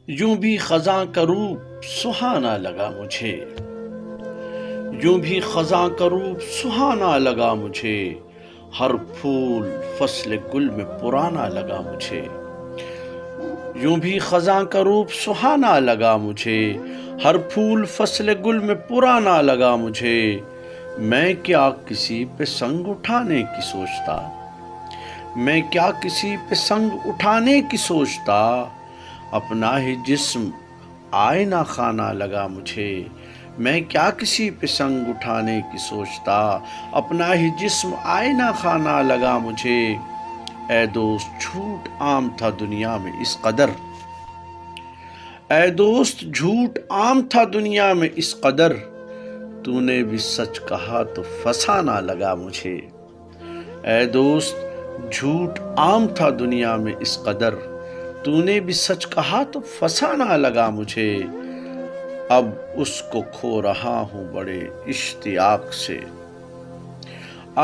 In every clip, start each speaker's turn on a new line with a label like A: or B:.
A: یوں بھی خزاں کا روپ سہانا لگا مجھے، یوں بھی خزاں کا روپ سہانا لگا مجھے، ہر پھول فصل گل میں پرانا لگا مجھے، یوں بھی خزاں کا روپ سہانا لگا مجھے، ہر پھول فصل گل میں پرانا لگا مجھے، میں کیا کسی پہ سنگ اٹھانے کی سوچتا، میں کیا کسی پہ سنگ اٹھانے کی سوچتا، اپنا ہی جسم آئینہ خانہ لگا مجھے، میں کیا کسی پہ سنگ اٹھانے کی سوچتا، اپنا ہی جسم آئینہ خانہ لگا مجھے، اے دوست جھوٹ عام تھا دنیا میں اس قدر، اے دوست جھوٹ عام تھا دنیا میں اس قدر، تو نے بھی سچ کہا تو فسانہ لگا مجھے، اے دوست جھوٹ عام تھا دنیا میں اس قدر، تو نے بھی سچ کہا تو فسانہ لگا مجھے، اب اس کو کھو رہا ہوں بڑے اشتیاق سے،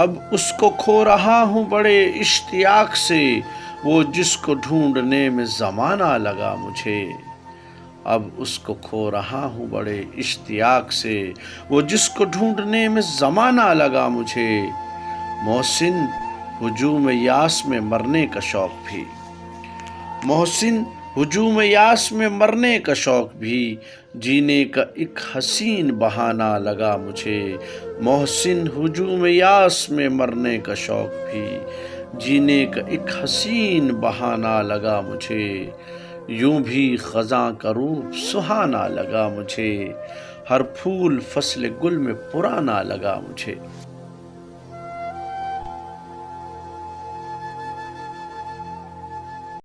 A: اب اس کو کھو رہا ہوں بڑے اشتیاق سے، وہ جس کو ڈھونڈنے میں زمانہ لگا مجھے، اب اس کو کھو رہا ہوں بڑے اشتیاق سے، وہ جس کو ڈھونڈنے میں زمانہ لگا مجھے، محسن ہجوم یاس میں مرنے کا شوق بھی، محسن ہجوم یاس میں مرنے کا شوق بھی، جینے کا ایک حسین بہانہ لگا مجھے، محسن ہجوم یاس میں مرنے کا شوق بھی، جینے کا ایک حسین بہانہ لگا مجھے، یوں بھی خزاں کا روپ سہانا لگا مجھے، ہر پھول فصل گل میں پرانا لگا مجھے۔